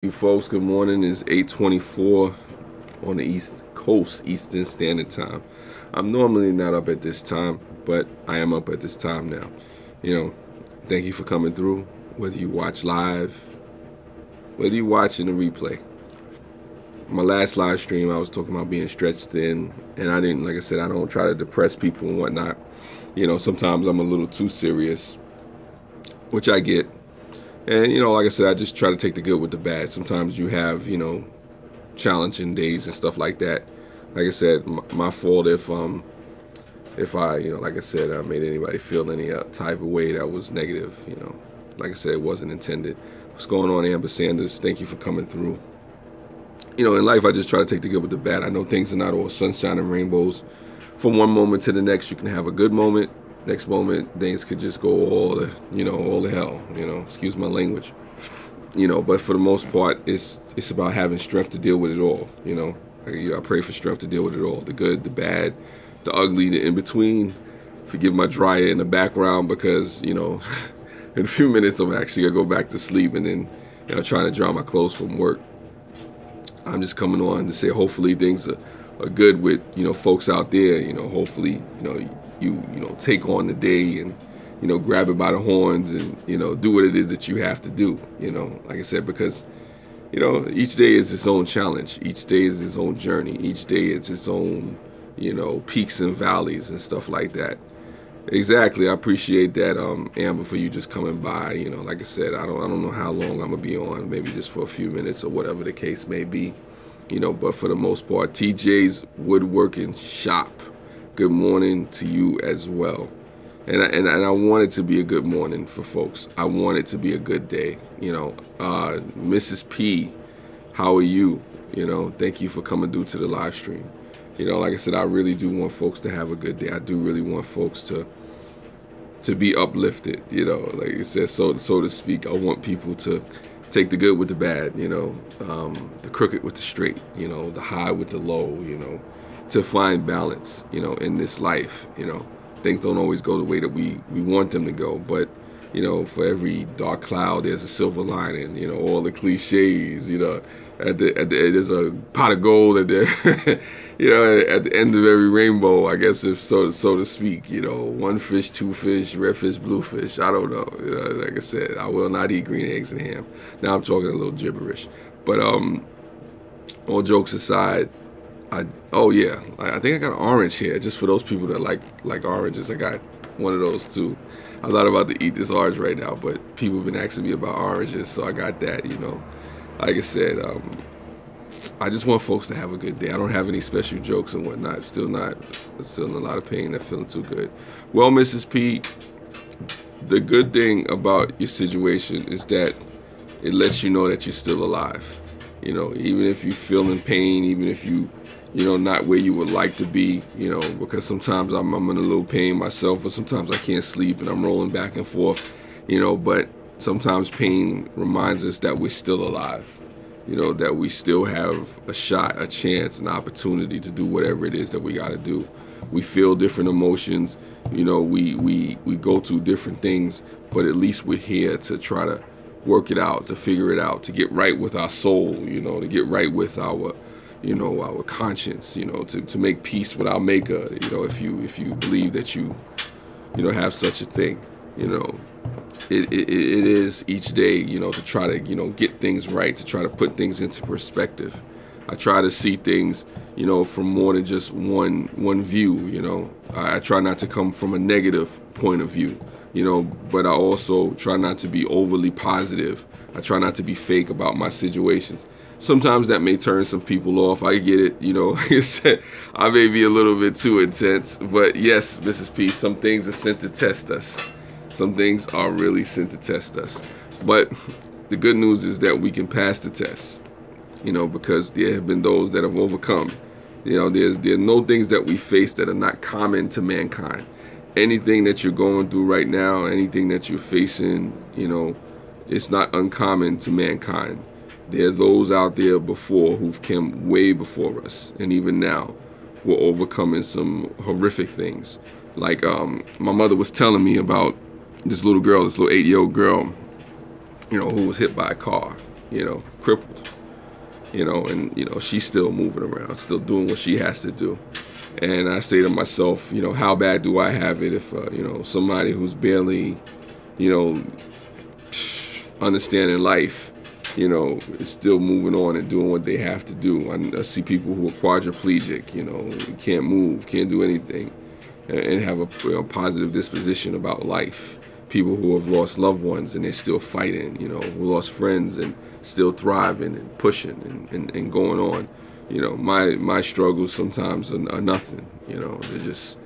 You folks, good morning. It's 8:24 on the East Coast, Eastern Standard Time. I'm normally not up at this time, but I am up at this time now. You know, thank you for coming through, whether you watch live, whether you watch in the replay. My last live stream, I was talking about being stretched thin, and I didn't, like I said, I don't try to depress people and whatnot. Sometimes I'm a little too serious, which I get. And, like I said, I just try to take the good with the bad. Sometimes you have, challenging days and stuff like that. Like I said, my fault if I, like I said, I made anybody feel any type of way that was negative. Like I said, it wasn't intended. What's going on, Amber Sanders? Thank you for coming through. In life, I just try to take the good with the bad. I know things are not all sunshine and rainbows. From one moment to the next, you can have a good moment. Next moment, things could just go all the hell. Excuse my language. But for the most part, it's about having strength to deal with it all. I pray for strength to deal with it all. The good, the bad, the ugly, the in between. Forgive my dryer in the background because in a few minutes I'm actually gonna go back to sleep and then trying to dry my clothes from work. I'm just coming on to say hopefully things are good with folks out there. Hopefully you take on the day and grab it by the horns and do what it is that you have to do. Like I said, because each day is its own challenge. Each day is its own journey. Each day is its own peaks and valleys and stuff like that. Exactly. I appreciate that, Amber, for you just coming by. Like I said, I don't know how long I'm gonna be on. Maybe just for a few minutes or whatever the case may be. But for the most part, TJ's Woodworking Shop. Good morning to you as well. And I want it to be a good morning for folks. I want it to be a good day. Mrs. P, how are you? Thank you for coming through to the live stream. Like I said, I really do want folks to have a good day. I do really want folks to be uplifted. Like I said, so to speak. I want people to take the good with the bad. The crooked with the straight. The high with the low. To find balance. In this life. Things don't always go the way that we want them to go, but for every dark cloud there's a silver lining. All the cliches. There's a pot of gold at the at the end of every rainbow, I guess, if so to speak. One fish, two fish, red fish, blue fish. I don't know. Like I said, I will not eat green eggs and ham. Now I'm talking a little gibberish, but all jokes aside, oh yeah, I think I got an orange here, just for those people that like oranges. I got one of those too. I'm not about to eat this orange right now, but people have been asking me about oranges, so I got that. Like I said, I just want folks to have a good day. I don't have any special jokes and whatnot. Still in a lot of pain. Not feeling too good. Well, Mrs. P, the good thing about your situation is that it lets you know that you're still alive. Even if you feel in pain, even if you not where you would like to be, because sometimes I'm in a little pain myself, or sometimes I can't sleep and I'm rolling back and forth, but sometimes pain reminds us that we're still alive, that we still have a shot, a chance, an opportunity to do whatever it is that we got to do. We feel different emotions, we go through different things, but at least we're here to try to work it out, to figure it out, to get right with our soul, to get right with our our conscience, to make peace with our maker, if you believe that you have such a thing. It is each day, to try to get things right, to try to put things into perspective. I try to see things from more than just one view. I try not to come from a negative point of view, but I also try not to be overly positive. I try not to be fake about my situations. Sometimes that may turn some people off. I get it. Like I said, I may be a little bit too intense. But yes, Mrs. P, some things are sent to test us. Some things are really sent to test us. But the good news is that we can pass the test, because there have been those that have overcome. There's no things that we face that are not common to mankind. Anything that you're going through right now, anything that you're facing, it's not uncommon to mankind. There are those out there before who've come way before us, and even now we're overcoming some horrific things. Like my mother was telling me about this little girl, this little 8-year-old girl, who was hit by a car. crippled, and she's still moving around, still doing what she has to do. And I say to myself, how bad do I have it if somebody who's barely understanding life, is still moving on and doing what they have to do. I see people who are quadriplegic, can't move, can't do anything, and have a positive disposition about life. People who have lost loved ones and they're still fighting, who lost friends and still thriving and pushing and going on. My struggles sometimes are nothing. They're just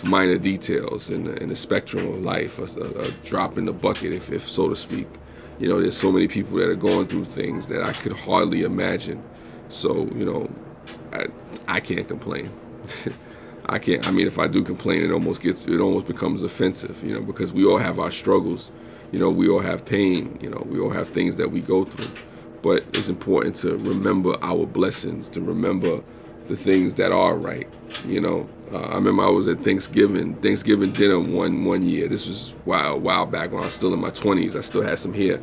minor details in the spectrum of life, a drop in the bucket, if so to speak. There's so many people that are going through things that I could hardly imagine. So, I can't complain. I can't. I mean, if I do complain, it almost becomes offensive, because we all have our struggles. We all have pain. We all have things that we go through. But it's important to remember our blessings, to remember the things that are right. I remember I was at Thanksgiving dinner one year. This was a while back when I was still in my 20s. I still had some hair.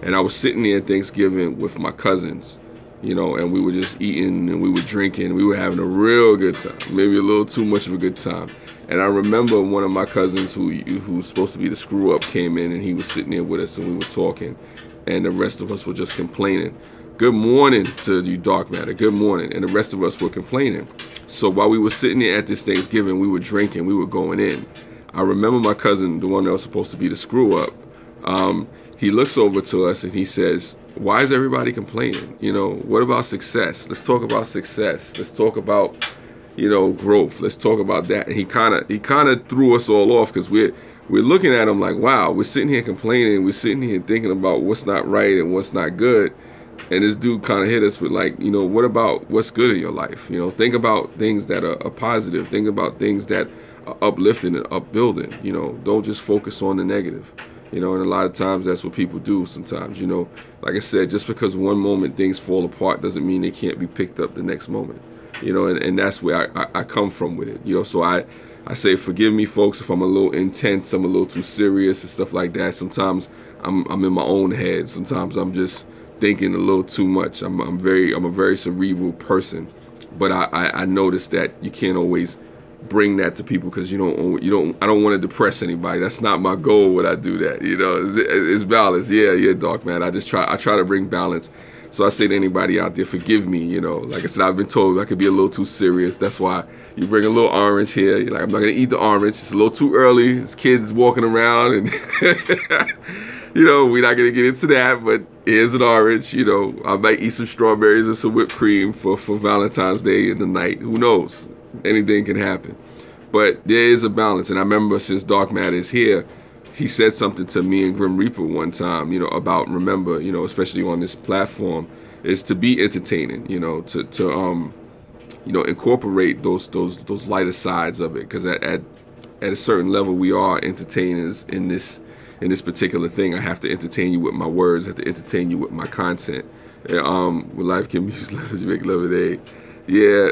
And I was sitting there at Thanksgiving with my cousins, and we were just eating and we were drinking. We were having a real good time, maybe a little too much of a good time. And I remember one of my cousins who's supposed to be the screw up came in, and he was sitting there with us and we were talking. And the rest of us were just complaining. Good morning to you, dark matter. Good morning. And the rest of us were complaining. So while we were sitting there at this Thanksgiving, we were drinking, we were going in. I remember my cousin, the one that was supposed to be the screw up, he looks over to us and he says, why is everybody complaining? What about success? Let's talk about success. Let's talk about, growth. Let's talk about that. And he kind of threw us all off, because we're looking at him like, wow, we're sitting here complaining. We're sitting here thinking about what's not right and what's not good. And this dude kind of hit us with like, what about what's good in your life? Think about things that are positive. Think about things that are uplifting and upbuilding. Don't just focus on the negative. And a lot of times that's what people do sometimes. Like I said, just because one moment things fall apart doesn't mean they can't be picked up the next moment. And that's where I come from with it. So I say, forgive me, folks, if I'm a little intense, I'm a little too serious and stuff like that. Sometimes I'm in my own head. Sometimes I'm just thinking a little too much. I'm a very cerebral person, but I notice that you can't always bring that to people, because I don't want to depress anybody. That's not my goal when I do that. It's balance. Yeah, dark man. I try to bring balance. So I say to anybody out there, forgive me. Like I said, I've been told I could be a little too serious. That's why you bring a little orange here. You're like, I'm not gonna eat the orange. It's a little too early. There's kids walking around, and we're not gonna get into that. But here's an orange. I might eat some strawberries and some whipped cream for Valentine's Day in the night. Who knows? Anything can happen. But there is a balance. And I remember, since Dark Matter is here, he said something to me and Grim Reaper one time, about, remember, especially on this platform, is to be entertaining, to incorporate those lighter sides of it. Because at a certain level, we are entertainers in this particular thing. I have to entertain you with my words. I have to entertain you with my content. With life can be you make lemonade. Yeah.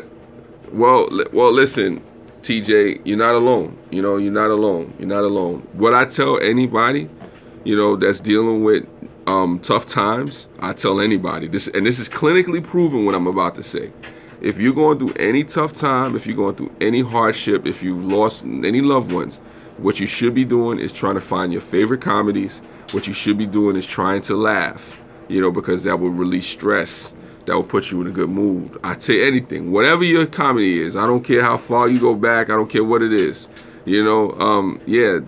Well, listen, TJ, you're not alone. You're not alone. You're not alone. What I tell anybody, that's dealing with tough times, I tell anybody this, and this is clinically proven what I'm about to say. If you're going through any tough time, if you're going through any hardship, if you've lost any loved ones, what you should be doing is trying to find your favorite comedies. What you should be doing is trying to laugh, because that will release stress. That will put you in a good mood. I tell you anything, whatever your comedy is, I don't care how far you go back, I don't care what it is. TJ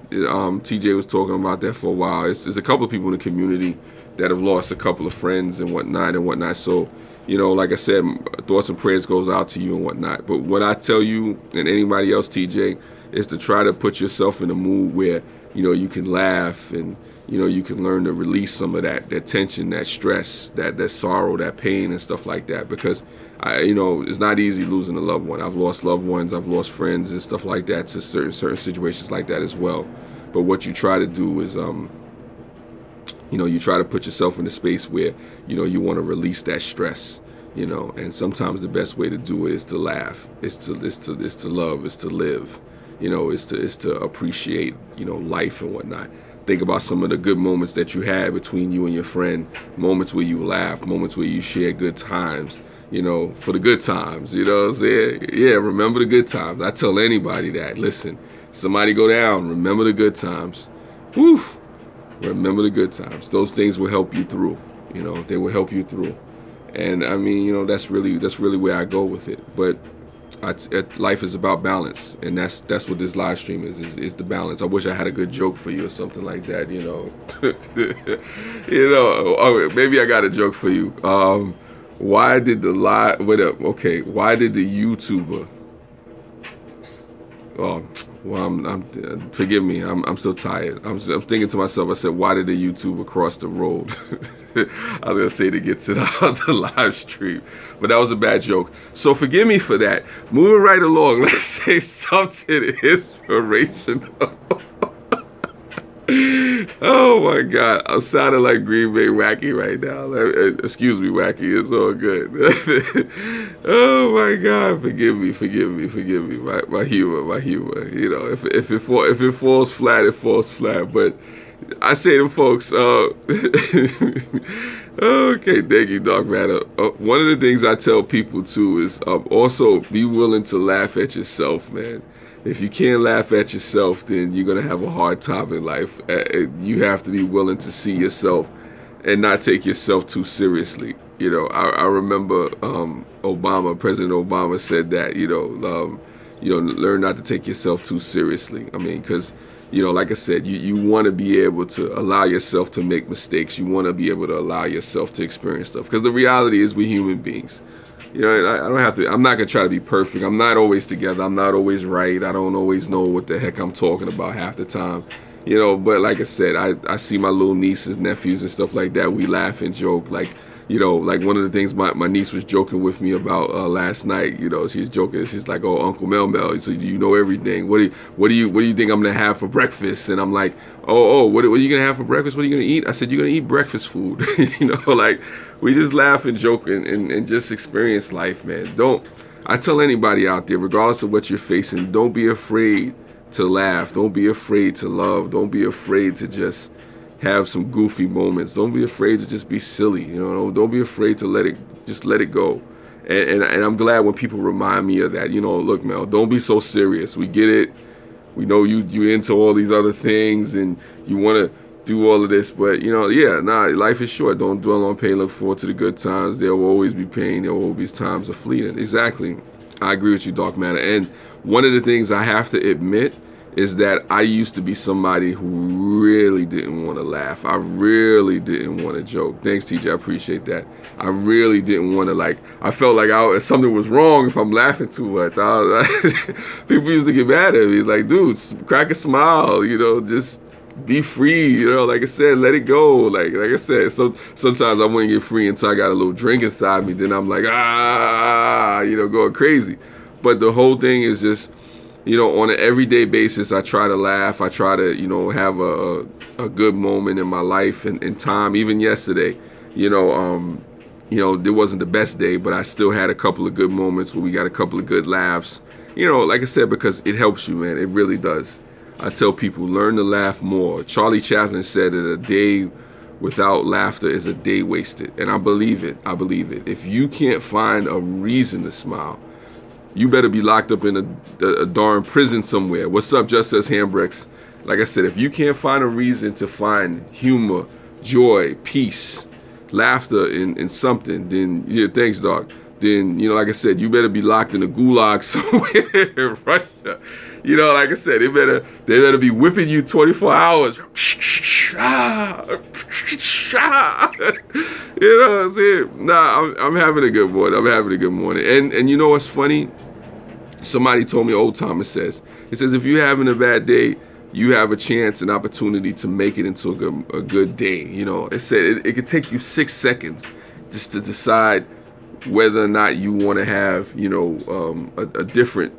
was talking about that for a while. There's a couple of people in the community that have lost a couple of friends and whatnot. So, like I said, thoughts and prayers goes out to you and whatnot. But what I tell you and anybody else, TJ, is to try to put yourself in a mood where, you can laugh and, you can learn to release some of that tension, that stress, that sorrow, that pain and stuff like that. Because, it's not easy losing a loved one. I've lost loved ones, I've lost friends and stuff like that to certain situations like that as well. But what you try to do is, you try to put yourself in a space where, you want to release that stress, and sometimes the best way to do it is to laugh, is to love, is to live, is to appreciate, life and whatnot. think about some of the good moments that you had between you and your friend, moments where you laughed, moments where you shared good times, you know, for the good times, you know what I'm saying? Yeah, remember the good times. I tell anybody that. Listen, somebody go down, remember the good times. Whew. Remember the good times. Those things will help you through. You know, they will help you through. And I mean, you know, that's really where I go with it. But life is about balance, and that's what this live stream is the balance. I wish I had a good joke for you or something like that, you know. You know, oh, maybe I got a joke for you. Why did the why did the YouTuber, oh, well, I'm forgive me, I'm still tired. I'm thinking to myself, I said, why did the YouTuber cross the road? I was gonna say to get to the live stream, but that was a bad joke. So forgive me for that. Moving right along, let's say something inspirational. Oh my God, I'm sounding like Green Bay Wacky right now. Excuse me, Wacky, it's all good. Oh my God, forgive me. My humor. You know, if it falls flat, it falls flat. But I say to folks, okay, thank you, Doc Matter. One of the things I tell people too is also be willing to laugh at yourself, man. If you can't laugh at yourself, then you're going to have a hard time in life. You have to be willing to see yourself and not take yourself too seriously. You know, I remember President Obama said that, you know, learn not to take yourself too seriously. I mean, because, you know, like I said, you want to be able to allow yourself to make mistakes. You want to be able to allow yourself to experience stuff. Because the reality is we're human beings. You know, I don't have to, I'm not going to try to be perfect. I'm not always together. I'm not always right. I don't always know what the heck I'm talking about half the time. You know, but like I said, I see my little nieces, nephews and stuff like that. We laugh and joke. Like, you know, like one of the things my niece was joking with me about last night, you know, she's joking. She's like, oh, Uncle Mel, so you know everything. What do you think I'm going to have for breakfast? And I'm like, what are you going to have for breakfast? What are you going to eat? I said, you're going to eat breakfast food. You know, like, we just laugh and joke and just experience life, man. I tell anybody out there, regardless of what you're facing, don't be afraid to laugh. Don't be afraid to love. Don't be afraid to just have some goofy moments. Don't be afraid to just be silly. You know, don't be afraid to let it go. And I'm glad when people remind me of that. You know, look, Mel, don't be so serious. We get it. We know you into all these other things and you want to do all of this, but you know, life is short. Don't dwell on pain. Look forward to the good times. There will always be pain. There will always times of fleeting. Exactly. I agree with you, Dark Matter. And one of the things I have to admit is that I used to be somebody who really didn't want to laugh. I really didn't want to joke. Thanks, TJ. I appreciate that. I really didn't want to, I felt like something was wrong if I'm laughing too much. People used to get mad at me. It's like, dude, crack a smile, you know, just be free, you know, like I said, let it go. Like I said, so sometimes I wouldn't get free until I got a little drink inside me. Then I'm like, you know, going crazy. But the whole thing is just, you know, on an everyday basis, I try to laugh. I try to, you know, have a good moment in my life and time. Even yesterday, you know, it wasn't the best day, but I still had a couple of good moments where we got a couple of good laughs. You know, like I said, because it helps you, man. It really does. I tell people, learn to laugh more. Charlie Chaplin said that a day without laughter is a day wasted. And I believe it. If you can't find a reason to smile, you better be locked up in a darn prison somewhere. What's up, Just Says Hambrex? Like I said, if you can't find a reason to find humor, joy, peace, laughter in something, then, yeah, thanks, Doc. Then, you know, like I said, you better be locked in a gulag somewhere, right? You know, like I said, they better be whipping you 24 hours. You know what I'm saying? Nah, I'm having a good morning. And you know what's funny? Somebody told me, old Thomas says, it says, if you're having a bad day, you have a chance, an opportunity to make it into a good day. You know, it said it could take you 6 seconds just to decide whether or not you want to have, you know, a different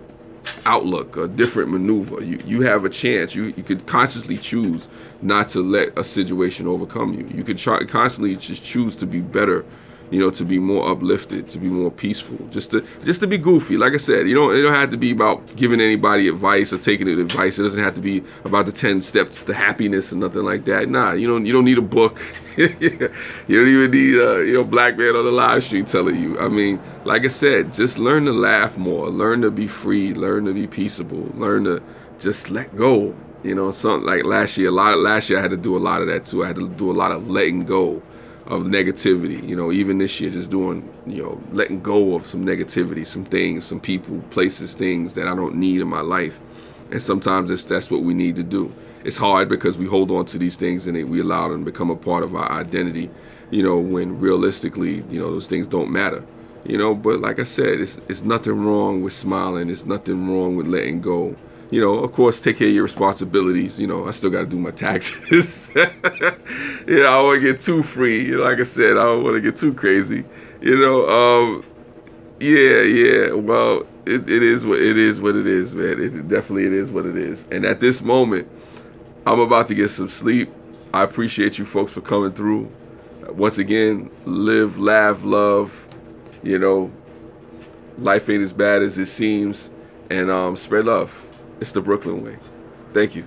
outlook, a different maneuver. You have a chance. You could consciously choose not to let a situation overcome you. You could constantly just choose to be better, to be more uplifted, to be more peaceful, just to be goofy. Like I said, it don't have to be about giving anybody advice or taking advice. It doesn't have to be about the 10 steps to happiness or nothing like that. Nah, you don't need a book. You don't even need black man on the live stream telling you. I mean, like I said, just learn to laugh more, learn to be free, learn to be peaceable, learn to just let go. Something like last year I had to do a lot of that too. I had to do a lot of letting go of negativity. Even this year, just doing, letting go of some negativity, some things, some people, places, things that I don't need in my life. And sometimes that's what we need to do. It's hard because we hold on to these things and we allow them to become a part of our identity, when realistically, those things don't matter. But like I said, it's nothing wrong with smiling. It's nothing wrong with letting go. Of course, take care of your responsibilities. I still got to do my taxes. I don't want to get too free. Like I said, I don't want to get too crazy. Yeah. Well, it is what it is, man. It definitely is what it is. And at this moment, I'm about to get some sleep. I appreciate you folks for coming through. Once again, live, laugh, love. Life ain't as bad as it seems. And spread love. It's the Brooklyn way. Thank you.